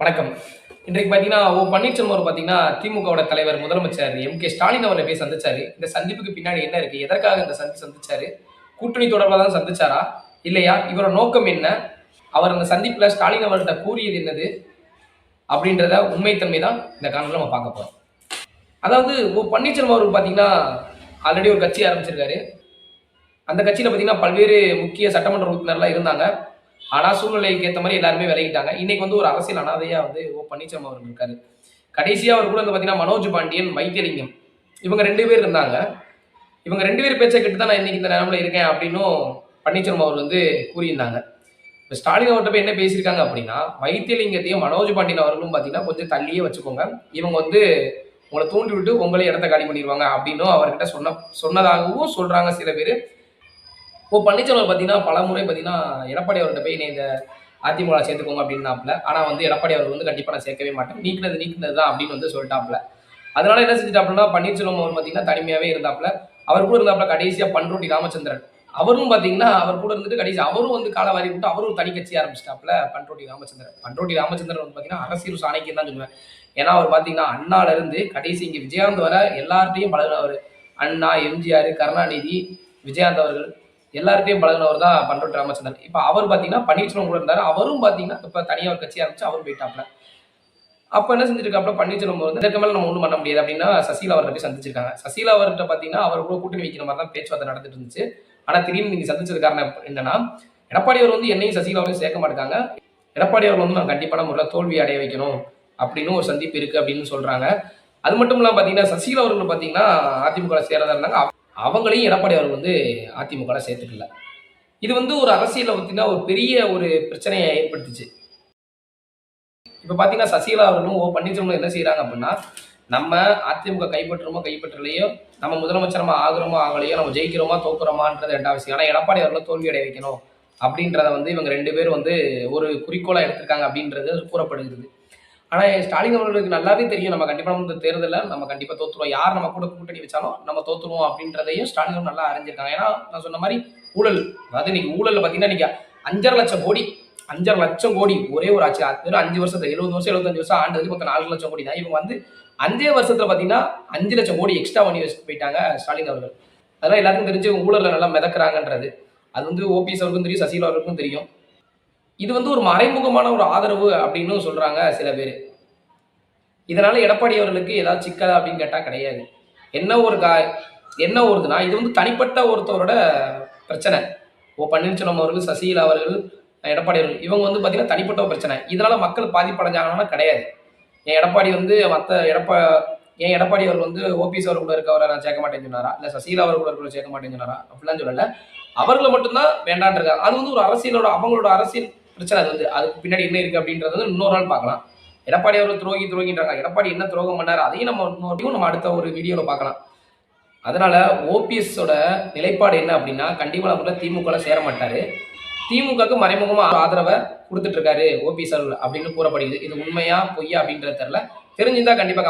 வணக்கம். இன்றைக்கு பார்த்தீங்கன்னா, பன்னீர்செல்வம் அவர் பார்த்தீங்கன்னா, திமுகவோட தலைவர் முதலமைச்சர் ஸ்டாலின் அவர்கள போய் சந்திச்சாரு. இந்த சந்திப்புக்கு பின்னாடி என்ன இருக்கு? எதற்காக இந்த சந்திச்சாரு? கூட்டணி தொடர்பா தான் சந்திச்சாரா? இல்லையா? இவரோட நோக்கம் என்ன? அவர் அந்த சந்திப்புல ஸ்டாலின் அவர்கள்ட்ட கூறியது என்னது? அப்படின்றத உண்மைத்தன்மை தான் இந்த காணொளில நம்ம பார்க்க போறோம். அதாவது பன்னீர்செல்வம் அவர்கள் பார்த்தீங்கன்னா, ஆல்ரெடி ஒரு கட்சி ஆரம்பிச்சிருக்காரு. அந்த கட்சியில பார்த்தீங்கன்னா, பல்வேறு முக்கிய சட்டமன்ற உறுப்பினர்லாம் இருந்தாங்க. ஆனா, சூழ்நிலைக்கு ஏத்த மாரி எல்லாருமே விலகிட்டாங்க. இன்னைக்கு வந்து ஒரு அரசியல் அனாதையா வந்து பன்னீர்செல்வம் அவர்கள் இருக்காரு. கடைசியா அவர் கூட வந்து பார்த்தீங்கன்னா, மனோஜ் பாண்டியன், வைத்தியலிங்கம் இவங்க 2 பேர் இருந்தாங்க. இவங்க 2 பேர் பேச்ச கேட்டு தான் நான் இன்னைக்கு இந்த நிலைமையில இருக்கேன் அப்படின்னும் பன்னீர்செல்வம் அவர் வந்து கூறியிருந்தாங்க. இப்ப ஸ்டாலின் அவர்ட்ட போய் என்ன பேசியிருக்காங்க அப்படின்னா, வைத்தியலிங்கத்தையும், மனோஜ் பாண்டியன் அவர்களும் பார்த்தீங்கன்னா, கொஞ்சம் தள்ளியே வச்சுக்கோங்க. இவங்க வந்து உங்கள தூண்டி விட்டு உங்களே இடத்த காலி பண்ணிருவாங்க அப்படின்னும் அவர்கிட்ட சொன்னதாகவும் சொல்றாங்க சில பேரு. பன்னீர்செல்வம் பார்த்தீங்கன்னா, பலமுறை பார்த்தீங்கன்னா, எடப்பாடி அவர்ட்ட போய் இந்த அதிமுக சேர்த்துக்கோங்க அப்படின்னாப்ல. ஆனா வந்து எடப்பாடி அவர் வந்து கண்டிப்பா நான் சேர்க்கவே மாட்டேன். நீக்கினது தான் அப்படின்னு வந்து சொல்லிட்டாப்ல. அதனால என்ன செஞ்சுட்டாப்லன்னா, பன்னீர்செல்வம் அவர் பார்த்தீங்கன்னா, தனிமையாவே இருந்தாப்ல. அவர் கூட இருந்தாப்ல கடைசியா பண்ருட்டி ராமச்சந்திரன். அவரும் பார்த்தீங்கன்னா, அவர் கூட இருந்துட்டு கடைசி அவரும் வந்து கால வாரி விட்டு அவரும் ஒரு தனி கட்சி ஆரம்பிச்சிட்டாப்ல பண்ருட்டி ராமச்சந்திரன். பண்ருட்டி ராமச்சந்திரன் வந்து பார்த்தீங்கன்னா, அரசியல் சாணக்கியன் தான் சொல்லுவேன். ஏன்னா அவர் பார்த்தீங்கன்னா, அண்ணால இருந்து கடைசி இங்க விஜயகாந்த் வர எல்லார்ட்டயும் பழகுனவரு. அண்ணா, எம்ஜிஆர், கருணாநிதி, விஜயகாந்த் அவர்கள் எல்லார்ட்டயும் பழகுனவர் தான் பண்ருட்டி ராமச்சந்திரன். இப்ப அவர் பார்த்தீங்கன்னா, பன்னீர்செல்வம் கூட இருந்தாரு. அவரும் பார்த்தீங்கன்னா, இப்ப தனியா ஒரு கட்சி ஆரம்பிச்சு அவரும் போயிட்டாப்ல. அப்ப என்ன செஞ்சிருக்காப்ல பன்னீர்செல்வம் வந்து இதற்கு மேல நம்ம ஒண்ணும் பண்ண முடியாது அப்படின்னா சசிகலா அவர்ட்ட போய் சந்திச்சிருக்காங்க. சசிகலா அவர்ட்ட பார்த்தீங்கன்னா, அவர் கூட கூட்டணி வைக்கிற மாரி தான் பேச்சுவார்த்தை நடந்துட்டு இருந்துச்சு. ஆனா திடீர்னு நீங்க சந்திச்சது காரணம் என்னன்னா, எடப்பாடி அவர் வந்து என்னையும் சசிகலாவையும் சேர்க்க மாட்டாங்க. எடப்பாடி அவர் வந்து நான் கண்டிப்பான முறையில தோல்வி அடைய வைக்கணும் அப்படின்னு ஒரு சந்திப்பு இருக்கு அப்படின்னு சொல்றாங்க. அது மட்டும் இல்லாம பார்த்தீங்கன்னா, சசிகலா அவர்கள் பார்த்தீங்கன்னா, அதிமுகல சேரதா இருந்தாங்க. அவங்களையும் எடப்பாடி அவர்கள் வந்து அதிமுகல சேர்த்துக்கல. இது வந்து ஒரு அரசியல்ல பார்த்தீங்கன்னா, ஒரு பெரிய ஒரு பிரச்சனைய ஏற்படுத்துச்சு. இப்ப பார்த்தீங்கன்னா, சசிகலா அவர்களும் பன்னீர்செல்வம் என்ன செய்றாங்க அப்படின்னா, நம்ம அதிமுக கைப்பற்றுமோ, கைப்பற்றலையோ, நம்ம முதலமைச்சரமா ஆகுறோமோ, ஆகலையோ, நம்ம ஜெயிக்கிறோமா, தோக்குறோமான்றது 2வது விஷயம். ஆனா எடப்பாடி அவர்கள தோல்வி அடைய வைக்கணும் அப்படின்றத வந்து இவங்க 2 பேரும் வந்து ஒரு குறிக்கோளா எடுத்திருக்காங்க அப்படின்றது கூறப்படுகிறது. ஆனா ஸ்டாலின் அவர்களுக்கு நல்லாவே தெரியும் நம்ம கண்டிப்பா இந்த தேர்தல்ல நம்ம கண்டிப்பா தோத்துருவோம். யார் நம்ம கூட கூட்டணி வச்சாலும் நம்ம தோத்துருவோம் அப்படின்றதையும் ஸ்டாலின் அவர்கள் நல்லா அறிஞ்சிருக்காங்க. ஏன்னா நான் சொன்ன மாரி ஊழல் அதாவது இன்னைக்கு ஊழல்ல பார்த்தீங்கன்னா, இன்னைக்கு 5,50,000 கோடி ஒரே ஒரு ஆட்சி. வெறும் 5 வருஷத்துல 70 வருஷம் 75 வருஷம் ஆண்டதுக்கு மொத்தம் 4,00,000 கோடி தான். இவங்க வந்து 5 வருஷத்துல பார்த்தீங்கன்னா, 5,00,000 கோடி எக்ஸ்ட்ரா பண்ணி வச்சுட்டு போயிட்டாங்க ஸ்டாலின் அவர்கள். அதெல்லாம் எல்லாருக்கும் தெரிஞ்சு இவங்க ஊழல்ல நல்லா மிதக்குறாங்கன்றது. அது வந்து ஓபிஎஸ் அவருக்கும் தெரியும், சசிகலா அவர்களுக்கும் தெரியும். இது வந்து ஒரு மறைமுகமான ஒரு ஆதரவு அப்படின்னு சொல்றாங்க சில பேரு. இதனால எடப்பாடி அவர்களுக்கு ஏதாவது சிக்கலா அப்படின்னு கேட்டா கிடையாது. என்ன ஒரு கா என்ன வருதுன்னா, இது வந்து தனிப்பட்ட ஒருத்தரோட பிரச்சனை. பன்னீர்செல்வம் அவர்கள், சசிகலா அவர்கள், எடப்பாடி அவர்கள் இவங்க வந்து பார்த்தீங்கன்னா தனிப்பட்ட ஒரு பிரச்சனை. இதனால மக்கள் பாதிப்படைஞ்சாங்கன்னா கிடையாது. என் எடப்பாடி வந்து ஏன் எடப்பாடி அவர்கள் வந்து ஓபிஎஸ் அவர் கூட இருக்கவர நான் சேர்க்க மாட்டேன்னு சொன்னாரா? இல்ல சசிகலா அவர் கூட இருக்கிறவர சேர்க்க மாட்டேன்னு சொன்னாரா? அப்படிலாம் சொல்லல. அவர்கள மட்டும் தான் வேண்டான்னு இருக்காங்க. அது வந்து ஒரு அவங்களோட அரசியல் பிரச்சனை அது வந்து. அதுக்கு பின்னாடி என்ன இருக்கு அப்படின்றத வந்து இன்னொரு நாள் பார்க்கலாம். எடப்பாடி அவர்கள் துரோகின்றாங்க. எடப்பாடி என்ன துரோகம் பண்ணாரு? அதையும் நம்ம அடுத்த ஒரு வீடியோல பார்க்கலாம். அதனால ஓபிஎஸோட நிலைப்பாடு என்ன அப்படின்னா, கண்டிப்பா முறையில திமுகல சேர மாட்டாரு. திமுகவுக்கு மறைமுகமா ஆதரவ குடுத்துட்டு இருக்காரு ஓபிஎஸ் அவர்கள் அப்படின்னு கூறப்படுகிறது. இது உண்மையா, பொய்யா அப்படின்றது தெரியல. தெரிஞ்சிருந்தா கண்டிப்பா